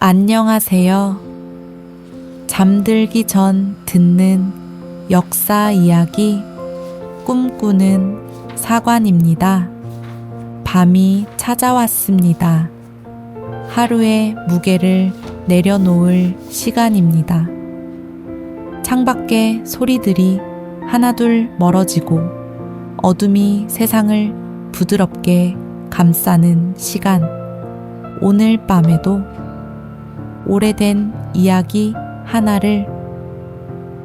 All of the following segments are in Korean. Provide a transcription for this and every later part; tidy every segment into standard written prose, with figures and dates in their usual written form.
안녕하세요. 잠들기 전 듣는 역사 이야기 꿈꾸는 사관입니다. 밤이 찾아왔습니다. 하루의 무게를 내려놓을 시간입니다. 창밖의 소리들이 하나둘 멀어지고 어둠이 세상을 부드럽게 감싸는 시간. 오늘 밤에도 오래된 이야기 하나를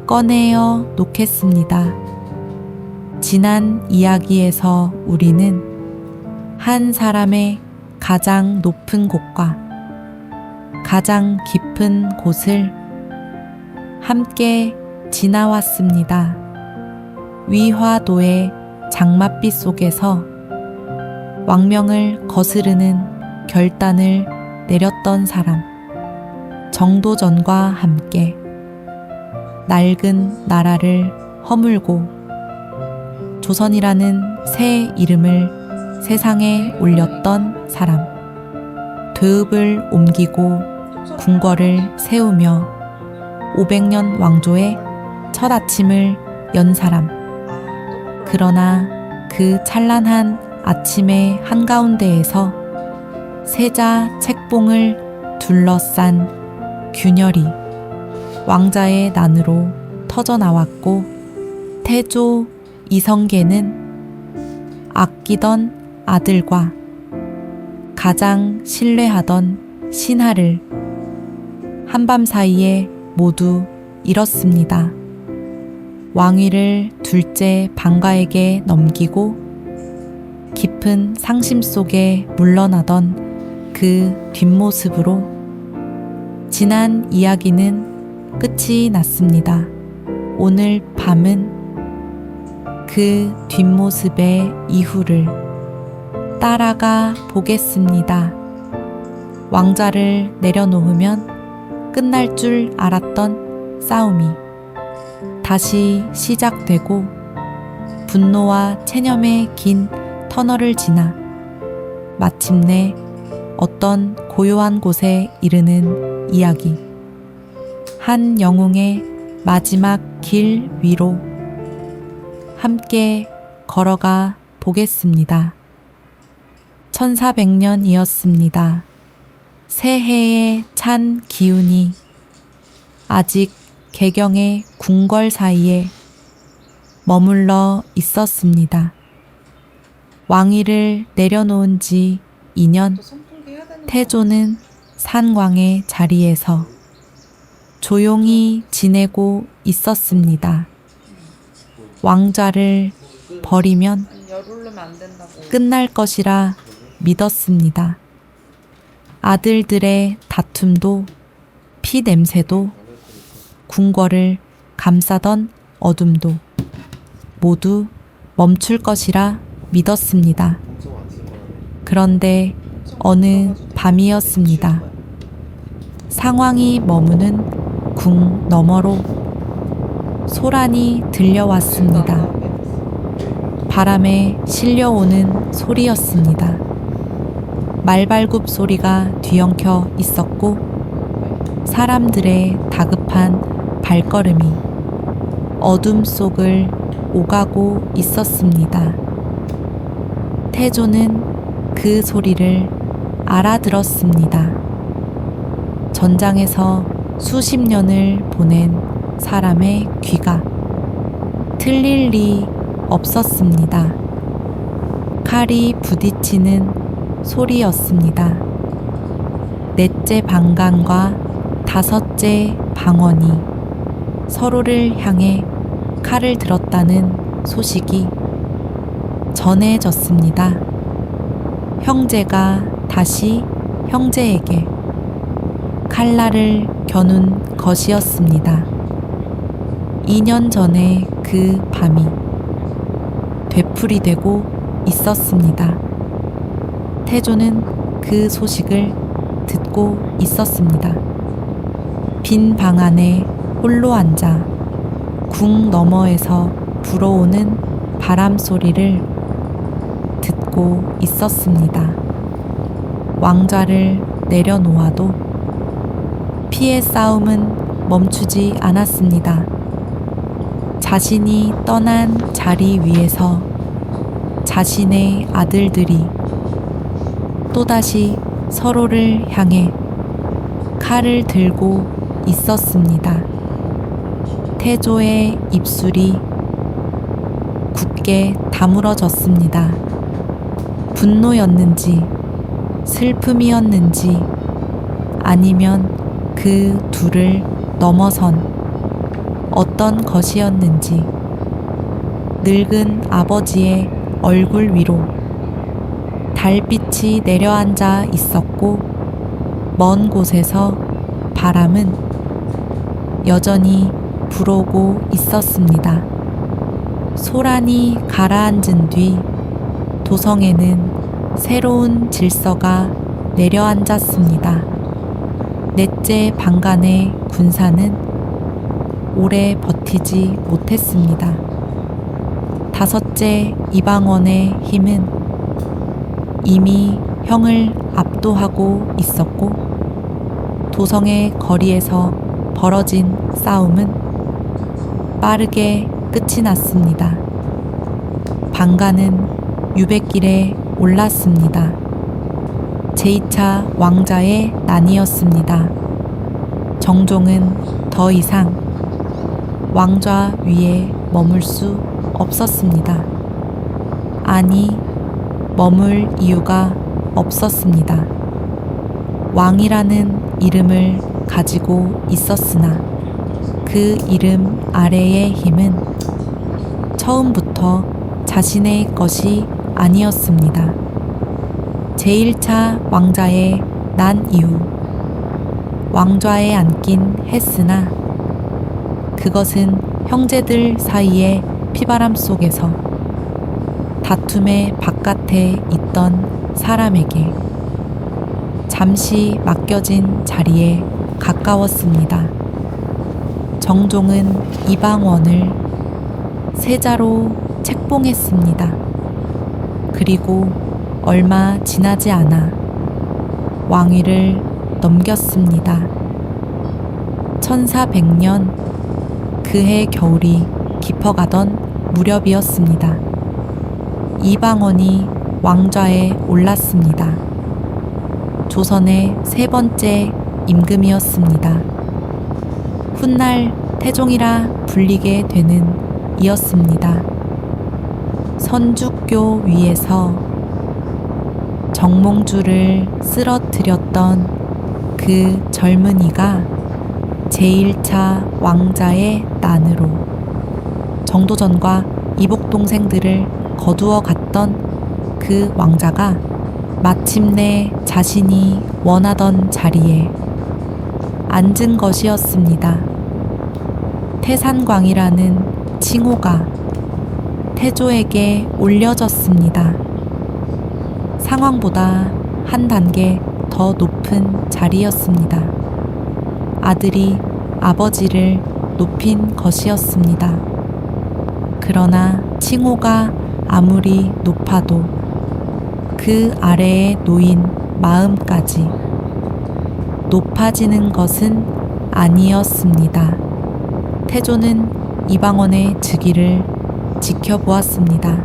꺼내어 놓겠습니다. 지난 이야기에서 우리는 한 사람의 가장 높은 곳과 가장 깊은 곳을 함께 지나왔습니다. 위화도의 장맛빛 속에서 왕명을 거스르는 결단을 내렸던 사람, 정도전과 함께 낡은 나라를 허물고 조선이라는 새 이름을 세상에 올렸던 사람, 되읍을 옮기고 궁궐을 세우며 500년 왕조의 첫 아침을 연 사람. 그러나 그 찬란한 아침의 한가운데에서 세자 책봉을 둘러싼 균열이 왕자의 난으로 터져나왔고, 태조 이성계는 아끼던 아들과 가장 신뢰하던 신하를 한밤 사이에 모두 잃었습니다. 왕위를 둘째 방가에게 넘기고 깊은 상심 속에 물러나던 그 뒷모습으로 지난 이야기는 끝이 났습니다. 오늘 밤은 그 뒷모습의 이후를 따라가 보겠습니다. 왕자를 내려놓으면 끝날 줄 알았던 싸움이 다시 시작되고 분노와 체념의 긴 터널을 지나 마침내 어떤 고요한 곳에 이르는 이야기. 한 영웅의 마지막 길 위로 함께 걸어가 보겠습니다. 1400년이었습니다. 새해의 찬 기운이 아직 개경의 궁궐 사이에 머물러 있었습니다. 왕위를 내려놓은 지 2년, 태조는 산광의 자리에서 조용히 지내고 있었습니다. 왕좌를 버리면 끝날 것이라 믿었습니다. 아들들의 다툼도 피 냄새도 궁궐을 감싸던 어둠도 모두 멈출 것이라 믿었습니다. 그런데 어느 밤이었습니다. 상황이 머무는 궁 너머로 소란이 들려왔습니다. 바람에 실려오는 소리였습니다. 말발굽 소리가 뒤엉켜 있었고 사람들의 다급한 발걸음이 어둠 속을 오가고 있었습니다. 태조는 그 소리를 알아들었습니다. 전장에서 수십 년을 보낸 사람의 귀가 틀릴 리 없었습니다. 칼이 부딪히는 소리였습니다. 넷째 방간과 다섯째 방언이 서로를 향해 칼을 들었다는 소식이 전해졌습니다. 형제가 다시 형제에게 칼날을 겨눈 것이었습니다. 2년 전에 그 밤이 되풀이되고 있었습니다. 태조는 그 소식을 듣고 있었습니다. 빈 방 안에 홀로 앉아 궁 너머에서 불어오는 바람 소리를 듣고 있었습니다. 왕좌를 내려놓아도 피의 싸움은 멈추지 않았습니다. 자신이 떠난 자리 위에서 자신의 아들들이 또다시 서로를 향해 칼을 들고 있었습니다. 태조의 입술이 굳게 다물어졌습니다. 분노였는지 슬픔이었는지 아니면 그 둘을 넘어선 어떤 것이었는지 늙은 아버지의 얼굴 위로 달빛이 내려앉아 있었고 먼 곳에서 바람은 여전히 불어오고 있었습니다. 소란이 가라앉은 뒤 도성에는 새로운 질서가 내려앉았습니다. 넷째 방간의 군사는 오래 버티지 못했습니다. 다섯째 이방원의 힘은 이미 형을 압도하고 있었고 도성의 거리에서 벌어진 싸움은 빠르게 끝이 났습니다. 방간은 유백길에 올랐습니다. 제2차 왕자의 난이었습니다. 정종은 더 이상 왕좌 위에 머물 수 없었습니다. 아니, 머물 이유가 없었습니다. 왕이라는 이름을 가지고 있었으나 그 이름 아래의 힘은 처음부터 자신의 것이 아니었습니다. 제1차 왕자의 난 이후 왕좌에 앉긴 했으나 그것은 형제들 사이의 피바람 속에서 다툼의 바깥에 있던 사람에게 잠시 맡겨진 자리에 가까웠습니다. 정종은 이방원을 세자로 책봉했습니다. 그리고 얼마 지나지 않아 왕위를 넘겼습니다. 1400년 그해 겨울이 깊어가던 무렵이었습니다. 이방원이 왕좌에 올랐습니다. 조선의 세 번째 임금이었습니다. 훗날 태종이라 불리게 되는 이었습니다. 선주교 위에서 정몽주를 쓰러뜨렸던 그 젊은이가 제1차 왕자의 난으로 정도전과 이복 동생들을 거두어 갔던 그 왕자가 마침내 자신이 원하던 자리에 앉은 것이었습니다. 태산광이라는 칭호가 태조에게 올려졌습니다. 상황보다 한 단계 더 높은 자리였습니다. 아들이 아버지를 높인 것이었습니다. 그러나 칭호가 아무리 높아도 그 아래에 놓인 마음까지 높아지는 것은 아니었습니다. 태조는 이방원의 즉위를 지켜보았습니다.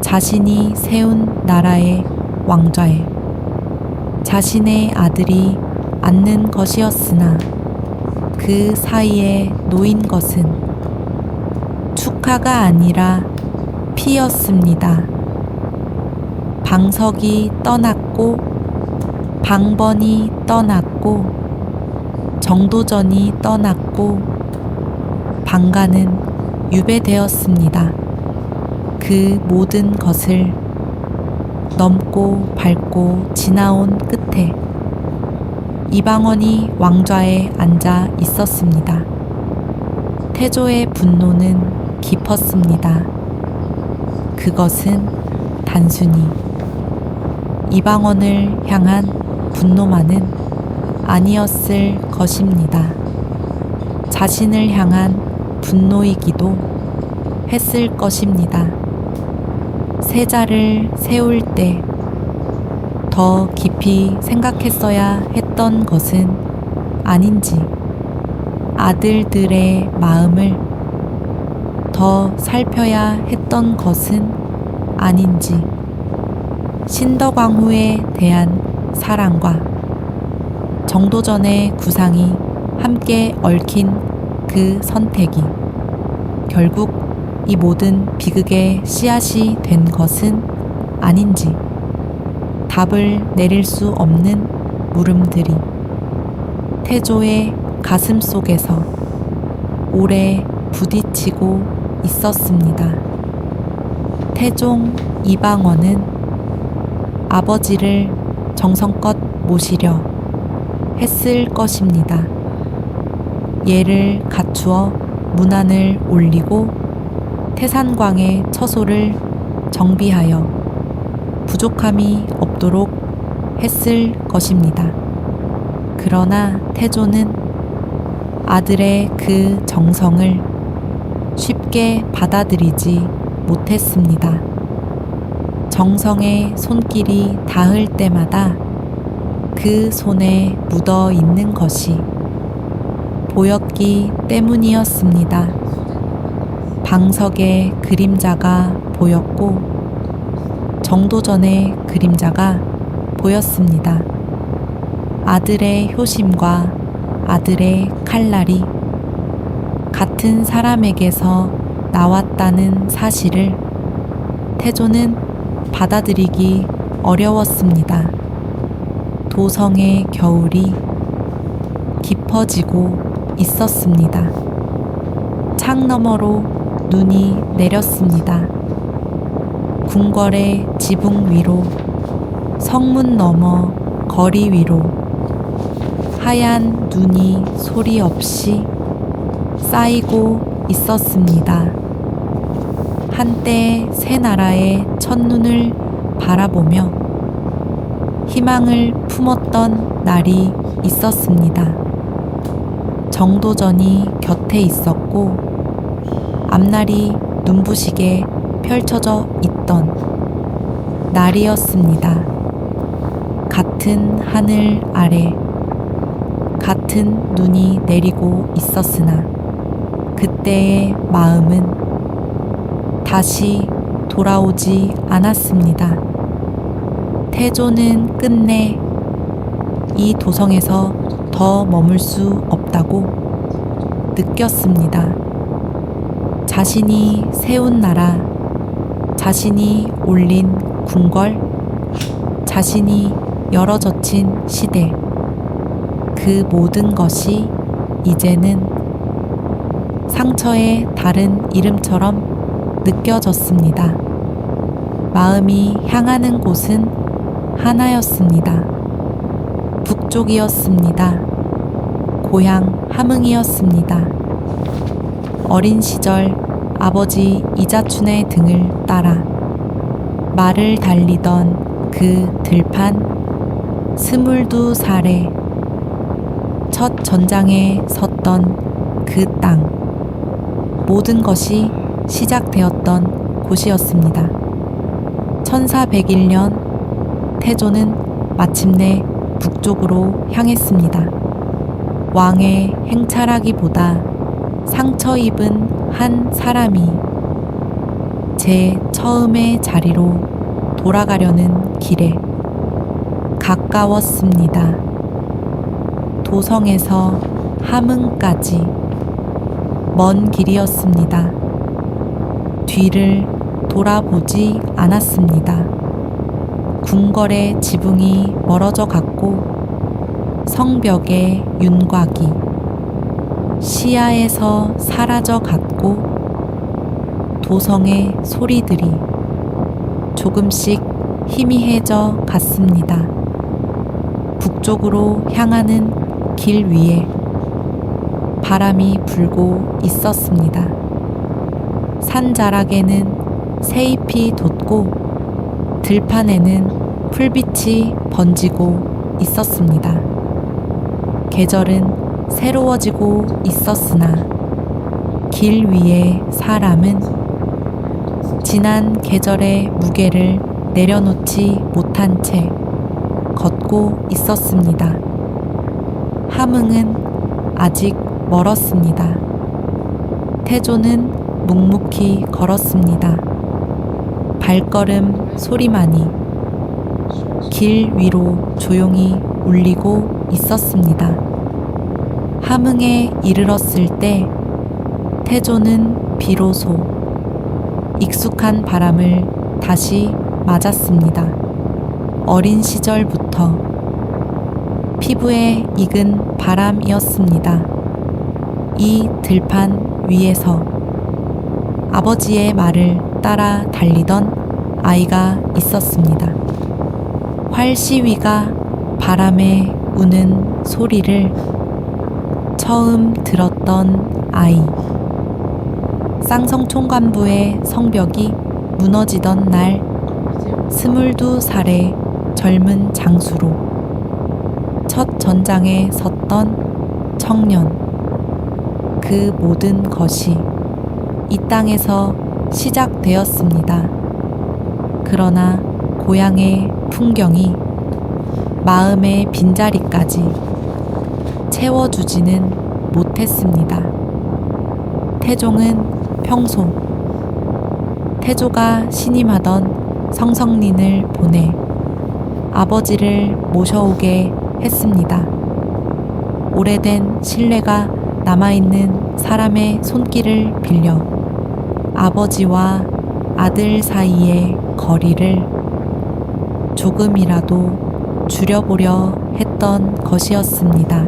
자신이 세운 나라의 왕좌에 자신의 아들이 앉는 것이었으나 그 사이에 놓인 것은 축하가 아니라 피였습니다. 방석이 떠났고 방번이 떠났고 정도전이 떠났고 방간은 유배되었습니다. 그 모든 것을 넘고 밟고 지나온 끝에 이방원이 왕좌에 앉아 있었습니다. 태조의 분노는 깊었습니다. 그것은 단순히 이방원을 향한 분노만은 아니었을 것입니다. 자신을 향한 분노이기도 했을 것입니다. 세자를 세울 때 더 깊이 생각했어야 했던 것은 아닌지, 아들들의 마음을 더 살펴야 했던 것은 아닌지, 신덕왕후에 대한 사랑과 정도전의 구상이 함께 얽힌 그 선택이 결국 이 모든 비극의 씨앗이 된 것은 아닌지, 답을 내릴 수 없는 물음들이 태조의 가슴 속에서 오래 부딪히고 있었습니다. 태종 이방원은 아버지를 정성껏 모시려 했을 것입니다. 예를 갖추어 문안을 올리고 태산광의 처소를 정비하여 부족함이 없도록 했을 것입니다. 그러나 태조는 아들의 그 정성을 쉽게 받아들이지 못했습니다. 정성의 손길이 닿을 때마다 그 손에 묻어 있는 것이 보였기 때문이었습니다. 방석의 그림자가 보였고 정도전의 그림자가 보였습니다. 아들의 효심과 아들의 칼날이 같은 사람에게서 나왔다는 사실을 태조는 받아들이기 어려웠습니다. 도성의 겨울이 깊어지고 있었습니다. 창 너머로 눈이 내렸습니다. 궁궐의 지붕 위로, 성문 너머 거리 위로 하얀 눈이 소리 없이 쌓이고 있었습니다. 한때 새 나라의 첫눈을 바라보며 희망을 품었던 날이 있었습니다. 정도전이 곁에 있었고 앞날이 눈부시게 펼쳐져 있던 날이었습니다. 같은 하늘 아래 같은 눈이 내리고 있었으나 그때의 마음은 다시 돌아오지 않았습니다. 태조는 끝내 이 도성에서 더 머물 수 없다고 느꼈습니다. 자신이 세운 나라, 자신이 올린 궁궐, 자신이 열어젖힌 시대, 그 모든 것이 이제는 상처의 다른 이름처럼 느껴졌습니다. 마음이 향하는 곳은 하나였습니다. 북쪽이었습니다. 고향 함흥이었습니다. 어린 시절 아버지 이자춘의 등을 따라 말을 달리던 그 들판 22살에 첫 전장에 섰던 그 땅, 모든 것이 시작되었던 곳이었습니다. 1401년 태조는 마침내 북쪽으로 향했습니다. 왕의 행차라기보다 상처 입은 한 사람이 제 처음의 자리로 돌아가려는 길에 가까웠습니다. 도성에서 함흥까지 먼 길이었습니다. 뒤를 돌아보지 않았습니다. 궁궐의 지붕이 멀어져 갔고 성벽의 윤곽이 시야에서 사라져 갔고 도성의 소리들이 조금씩 희미해져 갔습니다. 북쪽으로 향하는 길 위에 바람이 불고 있었습니다. 산자락에는 새잎이 돋고 들판에는 풀빛이 번지고 있었습니다. 계절은 새로워지고 있었으나 길 위의 사람은 지난 계절의 무게를 내려놓지 못한 채 걷고 있었습니다. 함흥은 아직 멀었습니다. 태조는 묵묵히 걸었습니다. 발걸음 소리만이 길 위로 조용히 울리고 있었습니다. 함흥에 이르렀을 때 태조는 비로소 익숙한 바람을 다시 맞았습니다. 어린 시절부터 피부에 익은 바람이었습니다. 이 들판 위에서 아버지의 말을 따라 달리던 아이가 있었습니다. 활시위가 바람에 우는 소리를 처음 들었던 아이. 쌍성총관부의 성벽이 무너지던 날 22살의 젊은 장수로 첫 전장에 섰던 청년. 그 모든 것이 이 땅에서 시작되었습니다. 그러나 고향의 풍경이 마음의 빈자리까지 채워주지는 못했습니다. 태종은 평소 태조가 신임하던 성성린을 보내 아버지를 모셔오게 했습니다. 오래된 신뢰가 남아있는 사람의 손길을 빌려 아버지와 아들 사이의 거리를 조금이라도 줄여보려 했던 것이었습니다.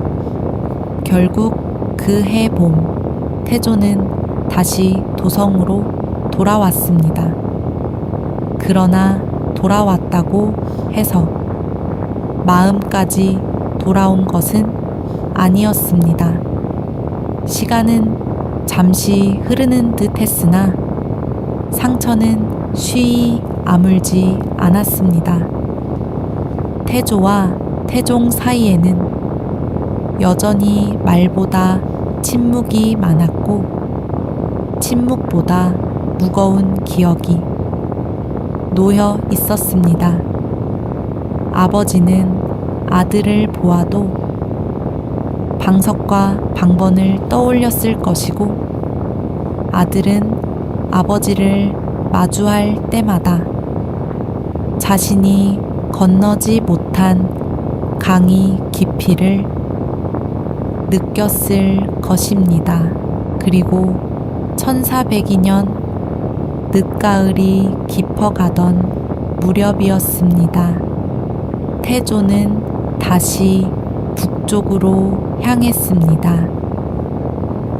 결국 그 해 봄, 태조는 다시 도성으로 돌아왔습니다. 그러나 돌아왔다고 해서 마음까지 돌아온 것은 아니었습니다. 시간은 잠시 흐르는 듯 했으나 상처는 쉬이 아물지 않았습니다. 태조와 태종 사이에는 여전히 말보다 침묵이 많았고 침묵보다 무거운 기억이 놓여 있었습니다. 아버지는 아들을 보아도 방석과 방번을 떠올렸을 것이고 아들은 아버지를 마주할 때마다 자신이 건너지 못한 강의 깊이를 느꼈을 것입니다. 그리고 1402년 늦가을이 깊어가던 무렵이었습니다. 태조는 다시 북쪽으로 향했습니다.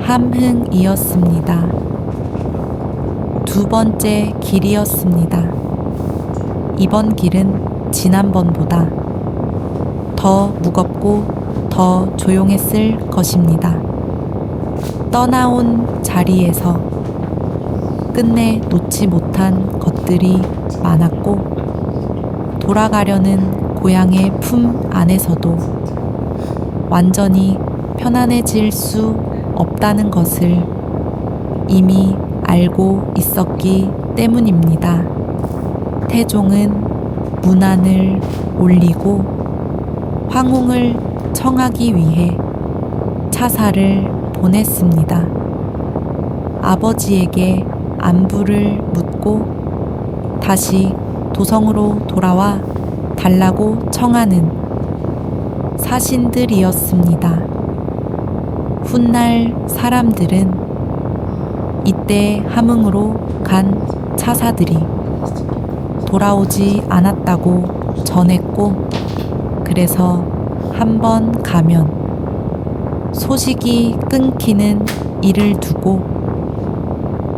함흥이었습니다. 두 번째 길이었습니다. 이번 길은 지난번보다 더 무겁고 더 조용했을 것입니다. 떠나온 자리에서 끝내 놓지 못한 것들이 많았고 돌아가려는 고향의 품 안에서도 완전히 편안해질 수 없다는 것을 이미 알고 있었기 때문입니다. 태종은 문안을 올리고 황홍을 청하기 위해 차사를 보냈습니다. 아버지에게 안부를 묻고 다시 도성으로 돌아와 달라고 청하는 사신들이었습니다. 훗날 사람들은 이때 함흥으로 간 차사들이 돌아오지 않았다고 전했고 그래서 한번 가면 소식이 끊기는 일을 두고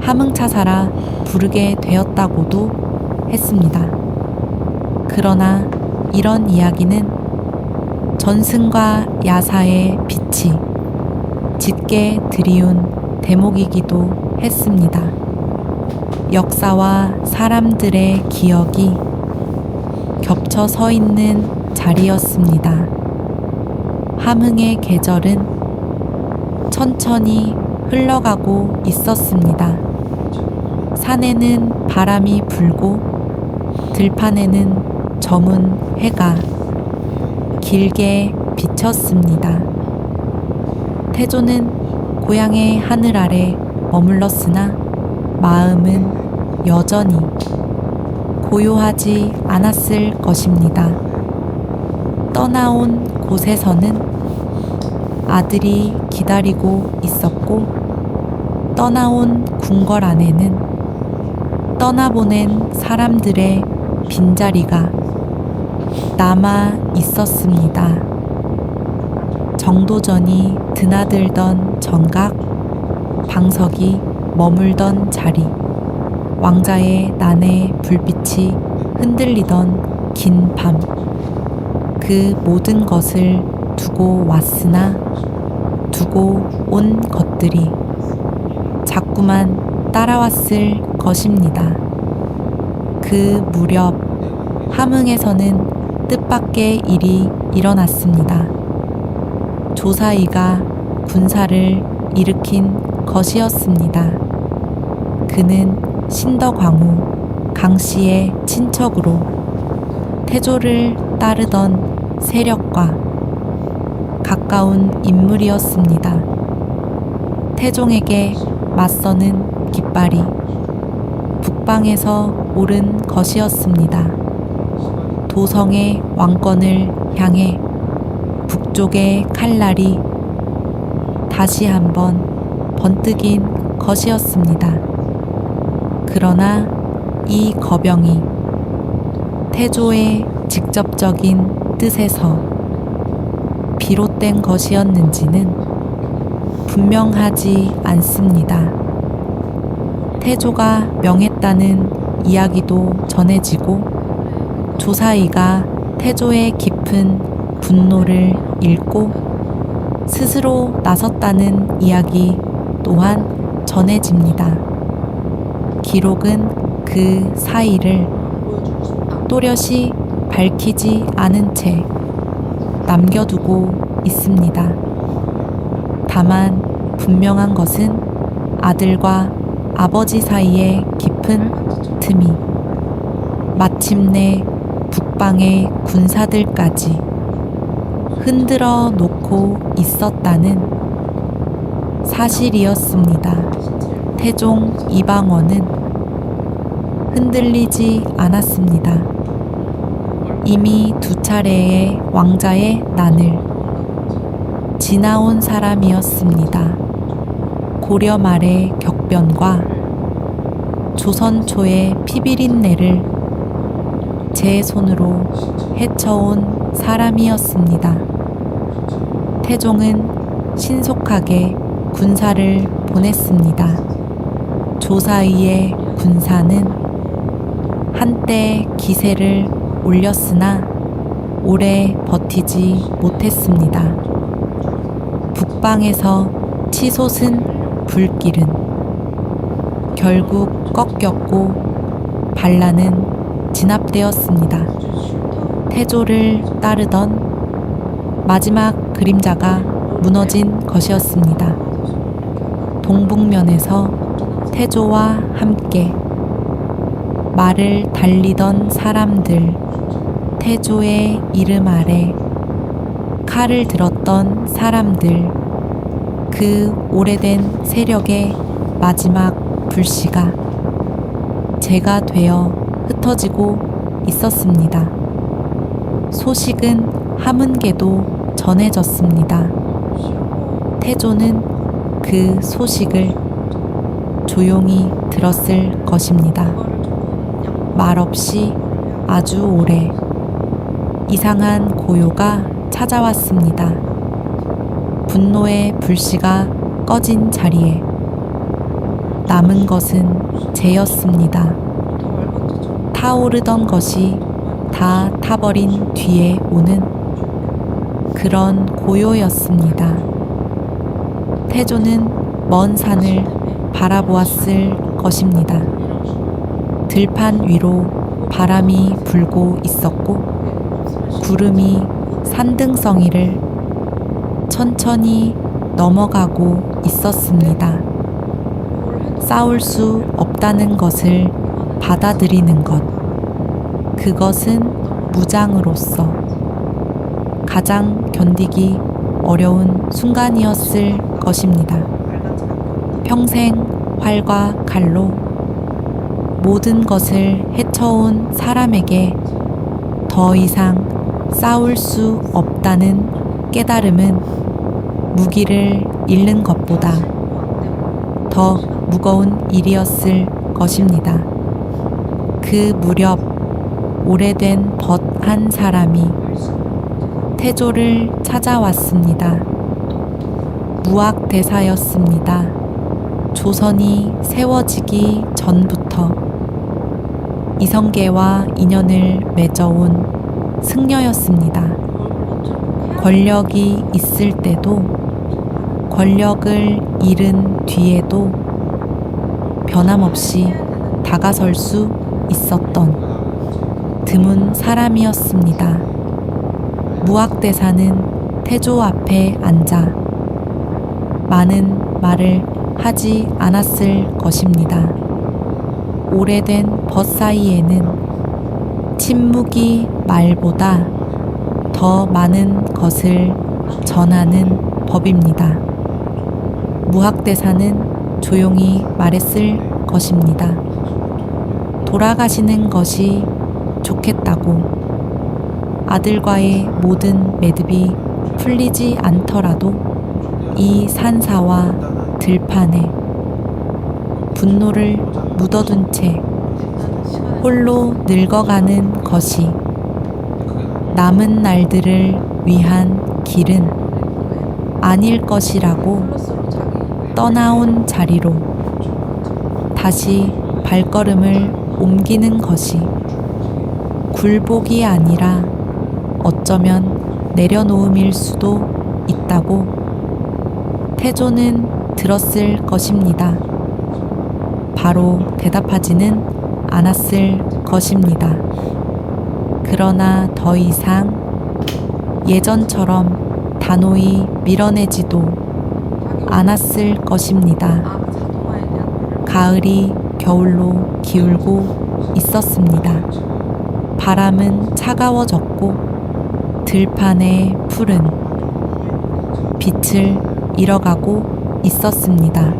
함흥차사라 부르게 되었다고도 했습니다. 그러나 이런 이야기는 전승과 야사의 빛이 짙게 드리운 대목이기도 했습니다. 역사와 사람들의 기억이 겹쳐 서 있는 자리였습니다. 함흥의 계절은 천천히 흘러가고 있었습니다. 산에는 바람이 불고 들판에는 저문 해가 길게 비쳤습니다. 태조는 고향의 하늘 아래 머물렀으나 마음은 여전히 고요하지 않았을 것입니다. 떠나온 곳에서는 아들이 기다리고 있었고, 떠나온 궁궐 안에는 떠나보낸 사람들의 빈자리가 남아 있었습니다. 정도전이 드나들던 정각, 방석이 머물던 자리, 왕자의 난의 불빛이 흔들리던 긴 밤, 그 모든 것을 두고 왔으나 두고 온 것들이 자꾸만 따라왔을 것입니다. 그 무렵 함흥에서는 뜻밖의 일이 일어났습니다. 조사이가 군사를 일으킨 것이었습니다. 그는 신덕광후 강씨의 친척으로 태조를 따르던 세력과 가까운 인물이었습니다. 태종에게 맞서는 깃발이 북방에서 오른 것이었습니다. 도성의 왕권을 향해 북쪽의 칼날이 다시 한번 번뜩인 것이었습니다. 그러나 이 거병이 태조의 직접적인 뜻에서 비롯된 것이었는지는 분명하지 않습니다. 태조가 명했다는 이야기도 전해지고, 조사이가 태조의 깊은 분노를 읽고 스스로 나섰다는 이야기 또한 전해집니다. 기록은 그 사이를 또렷이 밝히지 않은 채 남겨두고 있습니다. 다만 분명한 것은 아들과 아버지 사이의 깊은 틈이 마침내 북방의 군사들까지 흔들어 놓고 있었다는 사실이었습니다. 태종 이방원은 흔들리지 않았습니다. 이미 2차례의 왕자의 난을 지나온 사람이었습니다. 고려 말의 격변과 조선 초의 피비린내를 제 손으로 헤쳐온 사람이었습니다. 태종은 신속하게 군사를 보냈습니다. 조사이의 군사는 한때 기세를 올렸으나 오래 버티지 못했습니다. 북방에서 치솟은 불길은 결국 꺾였고 반란은 진압되었습니다. 태조를 따르던 마지막 그림자가 무너진 것이었습니다. 동북면에서 태조와 함께 말을 달리던 사람들, 태조의 이름 아래 칼을 들었던 사람들, 그 오래된 세력의 마지막 불씨가 재가 되어 흩어지고 있었습니다. 소식은 함흥계도 전해졌습니다. 태조는 그 소식을 조용히 들었을 것입니다. 말없이 아주 오래 이상한 고요가 찾아왔습니다. 분노의 불씨가 꺼진 자리에 남은 것은 재였습니다. 타오르던 것이 다 타버린 뒤에 오는 그런 고요였습니다. 태조는 먼 산을 바라보았을 것입니다. 들판 위로 바람이 불고 있었고, 구름이 산등성이를 천천히 넘어가고 있었습니다. 싸울 수 없다는 것을 받아들이는 것, 그것은 무장으로서 가장 견디기 어려운 순간이었을 것입니다. 평생 활과 칼로 모든 것을 헤쳐온 사람에게 더 이상 싸울 수 없다는 깨달음은 무기를 잃는 것보다 더 무거운 일이었을 것입니다. 그 무렵 오래된 벗 한 사람이 태조를 찾아왔습니다. 무학대사였습니다. 조선이 세워지기 전부터 이성계와 인연을 맺어온 승려였습니다. 권력이 있을 때도 권력을 잃은 뒤에도 변함없이 다가설 수 있었던 드문 사람이었습니다. 무학대사는 태조 앞에 앉아 많은 말을 하지 않았을 것입니다. 오래된 벗 사이에는 침묵이 말보다 더 많은 것을 전하는 법입니다. 무학대사는 조용히 말했을 것입니다. 돌아가시는 것이 좋겠다고. 아들과의 모든 매듭이 풀리지 않더라도 이 산사와 들판에 분노를 묻어둔 채 홀로 늙어가는 것이 남은 날들을 위한 길은 아닐 것이라고 떠나온 자리로 다시 발걸음을 옮기는 것이 굴복이 아니라 어쩌면 내려놓음일 수도 있다고 태조는 들었을 것입니다. 바로 대답하지는 않았을 것입니다. 그러나 더 이상 예전처럼 단호히 밀어내지도 않았을 것입니다. 가을이 겨울로 기울고 있었습니다. 바람은 차가워졌고 들판의 풀은 빛을 잃어가고 있었습니다.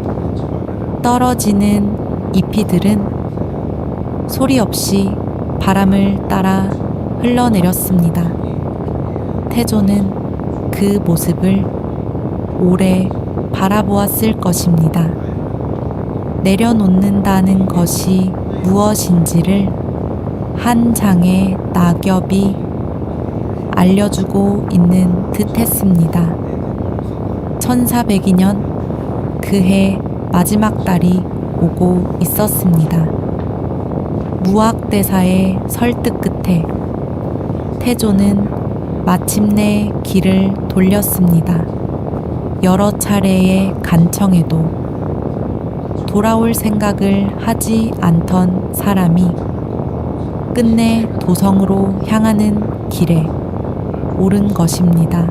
떨어지는 잎이들은 소리 없이 바람을 따라 흘러내렸습니다. 태조는 그 모습을 오래 바라보았을 것입니다. 내려놓는다는 것이 무엇인지를 한 장의 낙엽이 알려주고 있는 듯 했습니다. 1402년 그해 마지막 달이 오고 있었습니다. 무학대사의 설득 끝에 태조는 마침내 길을 돌렸습니다. 여러 차례의 간청에도 돌아올 생각을 하지 않던 사람이 끝내 도성으로 향하는 길에 오른 것입니다.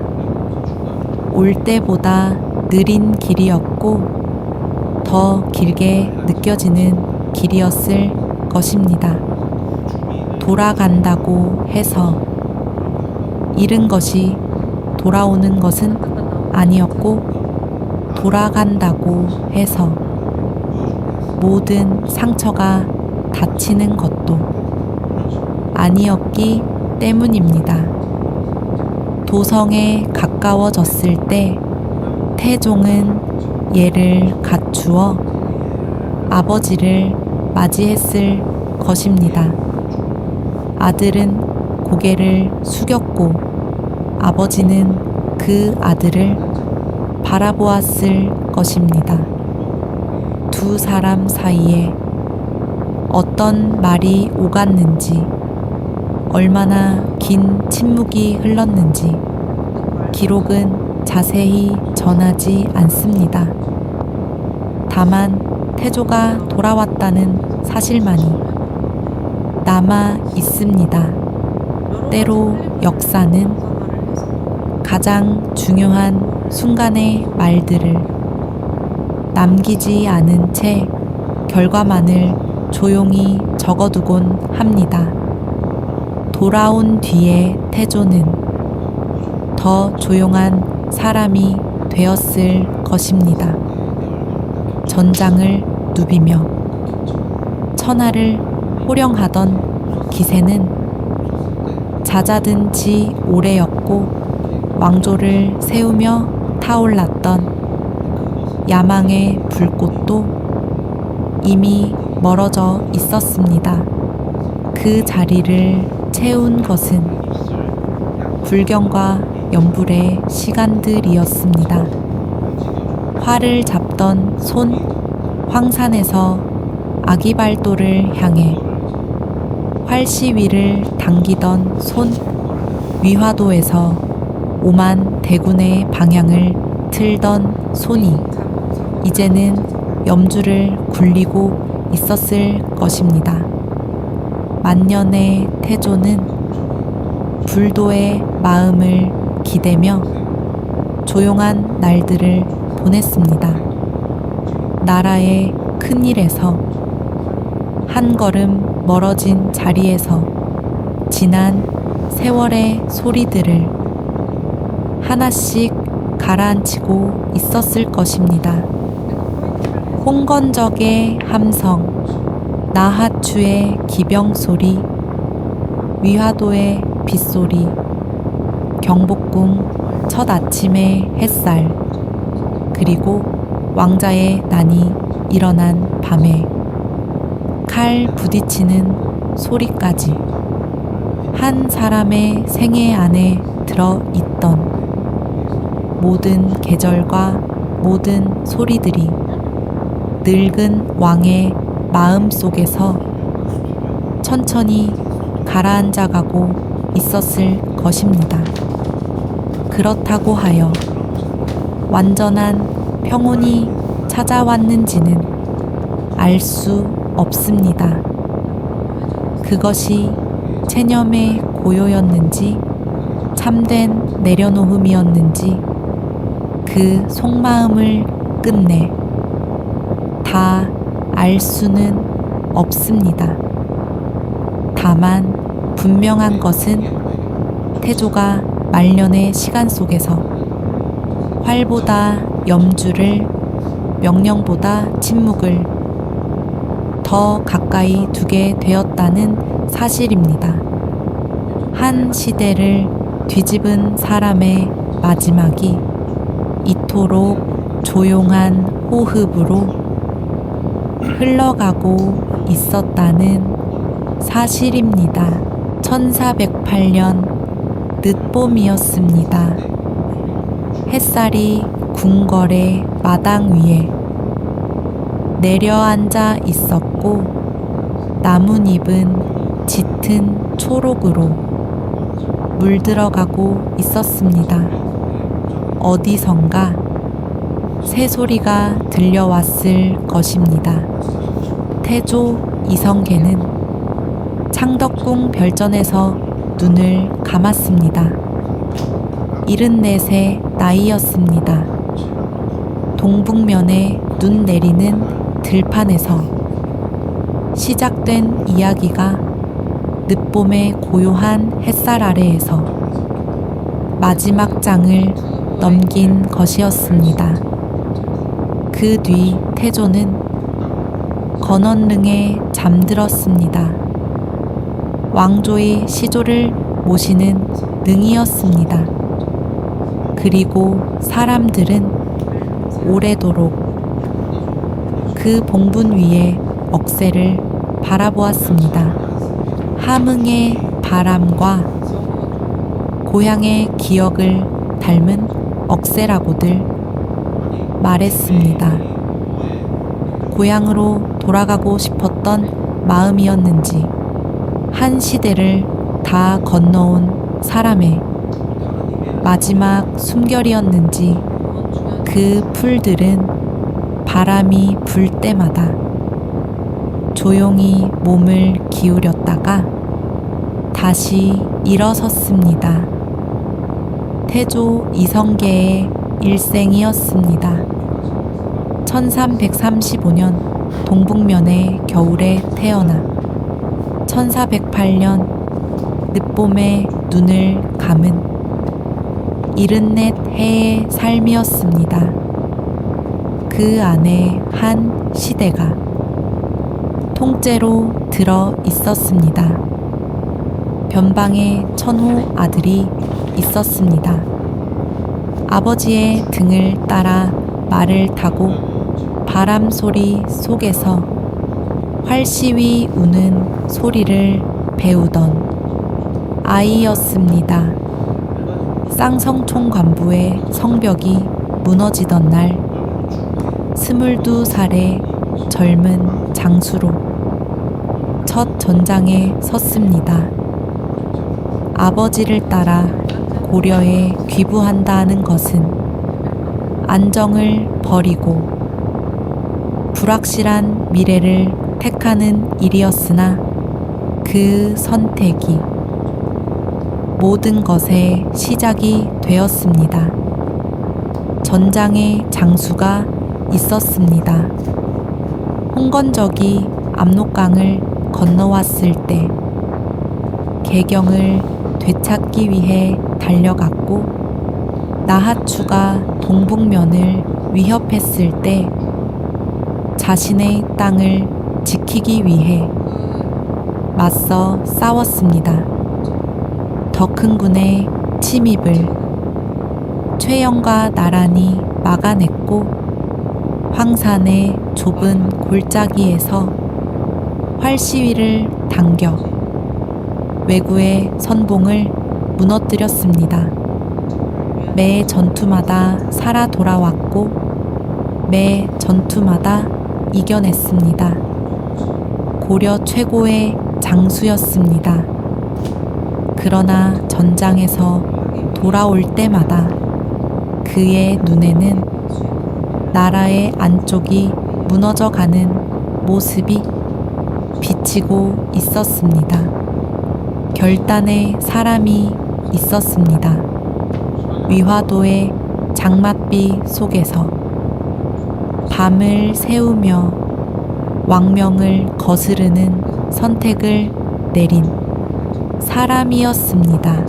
올 때보다 느린 길이었고 더 길게 느껴지는 길이었을 것입니다. 돌아간다고 해서 잃은 것이 돌아오는 것은 아니었고 돌아간다고 해서 모든 상처가 닫히는 것도 아니었기 때문입니다. 도성에 가까워졌을 때 태종은 예를 갖추어 아버지를 맞이했을 것입니다. 아들은 고개를 숙였고 아버지는 그 아들을 바라보았을 것입니다. 두 사람 사이에 어떤 말이 오갔는지, 얼마나 긴 침묵이 흘렀는지 기록은 자세히 전하지 않습니다. 다만 태조가 돌아왔다는 사실만이 남아 있습니다. 때로 역사는 가장 중요한 순간의 말들을 남기지 않은 채 결과만을 조용히 적어두곤 합니다. 돌아온 뒤에 태조는 더 조용한 사람이 되었을 것입니다. 전장을 누비며 천하를 호령하던 기세는 잦아든 지 오래였고 왕조를 세우며 타올랐던 야망의 불꽃도 이미 멀어져 있었습니다. 그 자리를 채운 것은 불경과 연불의 시간들이었습니다. 활을 잡던 손, 황산에서 아기발도를 향해 활시위를 당기던 손, 위화도에서 오만 대군의 방향을 틀던 손이 이제는 염주를 굴리고 있었을 것입니다. 만년의 태조는 불도의 마음을 기대며 조용한 날들을 보냈습니다. 나라의 큰일에서 한 걸음 멀어진 자리에서 지난 세월의 소리들을 하나씩 가라앉히고 있었을 것입니다. 홍건적의 함성, 나하추의 기병소리, 위화도의 빗소리, 경복궁 첫 아침의 햇살, 그리고 왕자의 난이 일어난 밤에 칼 부딪히는 소리까지 한 사람의 생애 안에 들어있던 모든 계절과 모든 소리들이 늙은 왕의 마음 속에서 천천히 가라앉아가고 있었을 것입니다. 그렇다고 하여 완전한 평온이 찾아왔는지는 알 수 없습니다. 그것이 체념의 고요였는지 참된 내려놓음이었는지 그 속마음을 끝내 다 알 수는 없습니다. 다만 분명한 것은 태조가 말년의 시간 속에서 활보다 염주를, 명령보다 침묵을 더 가까이 두게 되었다는 사실입니다. 한 시대를 뒤집은 사람의 마지막이 이토록 조용한 호흡으로 흘러가고 있었다는 사실입니다. 1408년 늦봄이었습니다. 햇살이 궁궐의 마당 위에 내려앉아 있었고 나뭇잎은 짙은 초록으로 물들어가고 있었습니다. 어디선가 새소리가 들려왔을 것입니다. 태조 이성계는 창덕궁 별전에서 눈을 감았습니다. 74세 나이였습니다. 동북면에 눈 내리는 들판에서 시작된 이야기가 늦봄의 고요한 햇살 아래에서 마지막 장을 넘긴 것이었습니다. 그 뒤 태조는 건원릉에 잠들었습니다. 왕조의 시조를 모시는 능이었습니다. 그리고 사람들은 오래도록 그 봉분 위에 억새를 바라보았습니다. 함흥의 바람과 고향의 기억을 닮은 억새라고들 말했습니다. 고향으로 돌아가고 싶었던 마음이었는지 한 시대를 다 건너온 사람의 마지막 숨결이었는지 그 풀들은 바람이 불 때마다 조용히 몸을 기울였다가 다시 일어섰습니다. 태조 이성계의 일생이었습니다. 1335년 동북면의 겨울에 태어나 1408년 늦봄에 눈을 감은 74해의 삶이었습니다. 그 안에 한 시대가 통째로 들어 있었습니다. 변방에 천호 아들이 있었습니다. 아버지의 등을 따라 말을 타고 바람 소리 속에서 활시위 우는 소리를 배우던 아이였습니다. 쌍성총 관부의 성벽이 무너지던 날 22살의 젊은 장수로 첫 전장에 섰습니다. 아버지를 따라 고려에 귀부한다는 것은 안정을 버리고 불확실한 미래를 택하는 일이었으나 그 선택이 모든 것의 시작이 되었습니다. 전장에 장수가 있었습니다. 홍건적이 압록강을 건너왔을 때 개경을 되찾기 위해 달려갔고 나하추가 동북면을 위협했을 때 자신의 땅을 지키기 위해 맞서 싸웠습니다. 덕흥군의 침입을 최영과 나란히 막아냈고 황산의 좁은 골짜기에서 활시위를 당겨 왜구의 선봉을 무너뜨렸습니다. 매 전투마다 살아 돌아왔고 매 전투마다 이겨냈습니다. 고려 최고의 장수였습니다. 그러나 전장에서 돌아올 때마다 그의 눈에는 나라의 안쪽이 무너져가는 모습이 비치고 있었습니다. 결단의 사람이 있었습니다. 위화도의 장맛비 속에서 밤을 새우며 왕명을 거스르는 선택을 내린 사람이었습니다.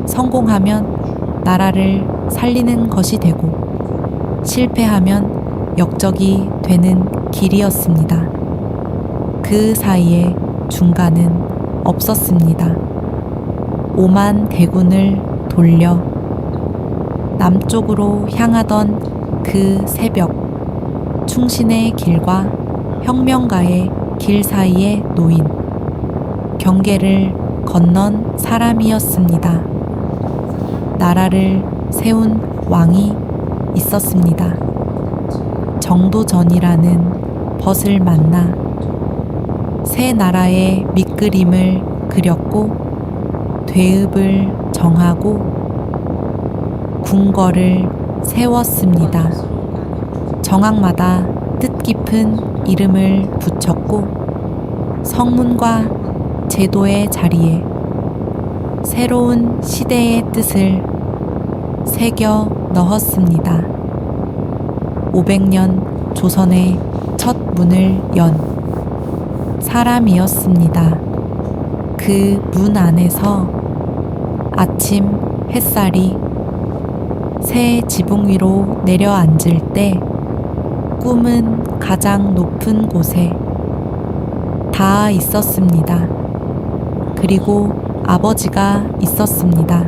성공하면 나라를 살리는 것이 되고 실패하면 역적이 되는 길이었습니다. 그 사이에 중간은 없었습니다. 5만 대군을 돌려 남쪽으로 향하던 그 새벽 충신의 길과 혁명가의 길 사이에 놓인 경계를 건넌 사람이었습니다. 나라를 세운 왕이 있었습니다. 정도전이라는 벗을 만나 새 나라의 밑그림을 그렸고 대읍을 정하고 궁궐을 세웠습니다. 정학마다 뜻깊은 이름을 붙였고 성문과 제도의 자리에 새로운 시대의 뜻을 새겨 넣었습니다. 500년 조선의 첫 문을 연 사람이었습니다. 그 문 안에서 아침 햇살이 새 지붕 위로 내려앉을 때 꿈은 가장 높은 곳에 닿아 있었습니다. 그리고 아버지가 있었습니다.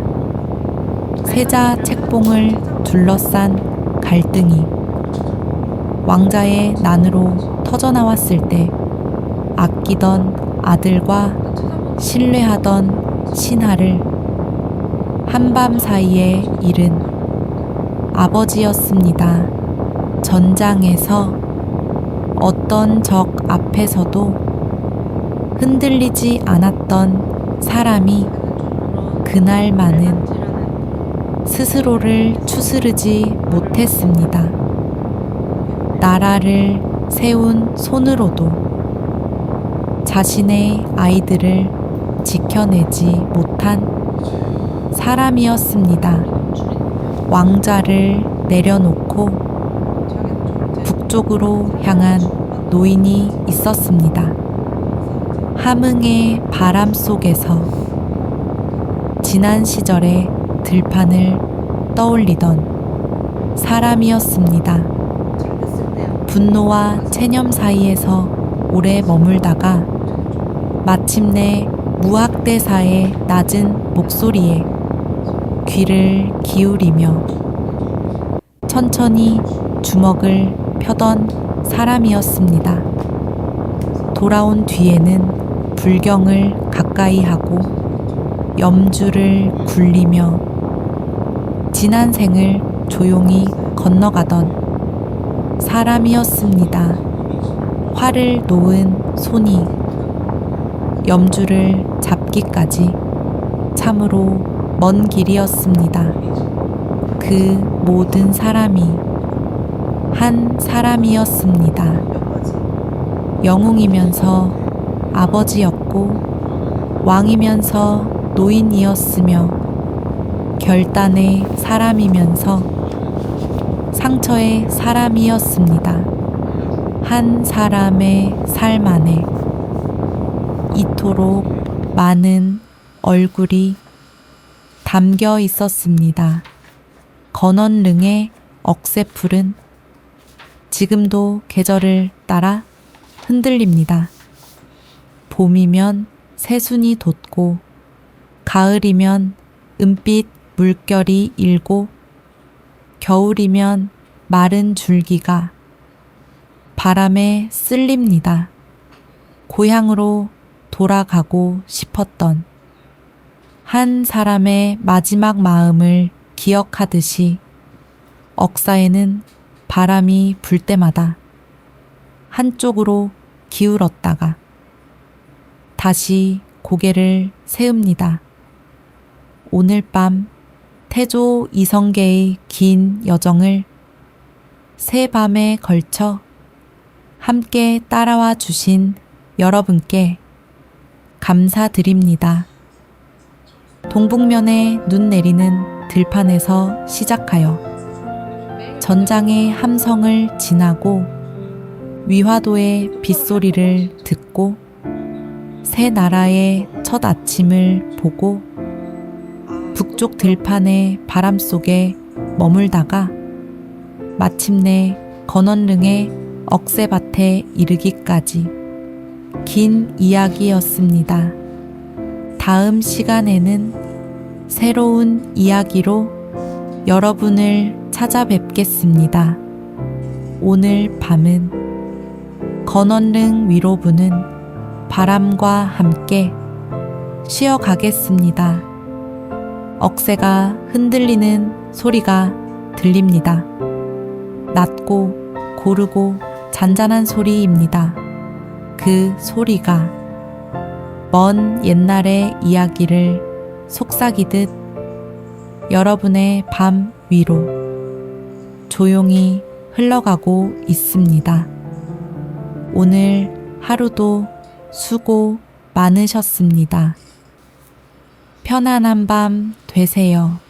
세자 책봉을 둘러싼 갈등이 왕자의 난으로 터져나왔을 때 아끼던 아들과 신뢰하던 신하를 한밤 사이에 잃은 아버지였습니다. 전장에서 어떤 적 앞에서도 흔들리지 않았던 사람이 그날만은 스스로를 추스르지 못했습니다. 나라를 세운 손으로도 자신의 아이들을 지켜내지 못한 사람이었습니다. 왕자를 내려놓고 북쪽으로 향한 노인이 있었습니다. 함흥의 바람 속에서 지난 시절의 들판을 떠올리던 사람이었습니다. 분노와 체념 사이에서 오래 머물다가 마침내 무학대사의 낮은 목소리에 귀를 기울이며 천천히 주먹을 펴던 사람이었습니다. 돌아온 뒤에는 불경을 가까이 하고 염주를 굴리며 지난 생을 조용히 건너가던 사람이었습니다. 활을 놓은 손이 염주를 잡기까지 참으로 먼 길이었습니다. 그 모든 사람이 한 사람이었습니다. 영웅이면서 아버지였고 왕이면서 노인이었으며 결단의 사람이면서 상처의 사람이었습니다. 한 사람의 삶 안에 이토록 많은 얼굴이 담겨 있었습니다. 건원릉의 억새풀은 지금도 계절을 따라 흔들립니다. 봄이면 새순이 돋고 가을이면 은빛 물결이 일고 겨울이면 마른 줄기가 바람에 쓸립니다. 고향으로 돌아가고 싶었던 한 사람의 마지막 마음을 기억하듯이 억사에는 바람이 불 때마다 한쪽으로 기울었다가 다시 고개를 세웁니다. 오늘 밤 태조 이성계의 긴 여정을 새 밤에 걸쳐 함께 따라와 주신 여러분께 감사드립니다. 동북면에 눈 내리는 들판에서 시작하여 전장의 함성을 지나고 위화도의 빗소리를 듣고 새 나라의 첫 아침을 보고 북쪽 들판의 바람 속에 머물다가 마침내 건원릉의 억새밭에 이르기까지 긴 이야기였습니다. 다음 시간에는 새로운 이야기로 여러분을 찾아뵙겠습니다. 오늘 밤은 건원릉 위로 부는 바람과 함께 쉬어가겠습니다. 억새가 흔들리는 소리가 들립니다. 낮고 고르고 잔잔한 소리입니다. 그 소리가 먼 옛날의 이야기를 속삭이듯 여러분의 밤 위로 조용히 흘러가고 있습니다. 오늘 하루도 수고 많으셨습니다. 편안한 밤 되세요.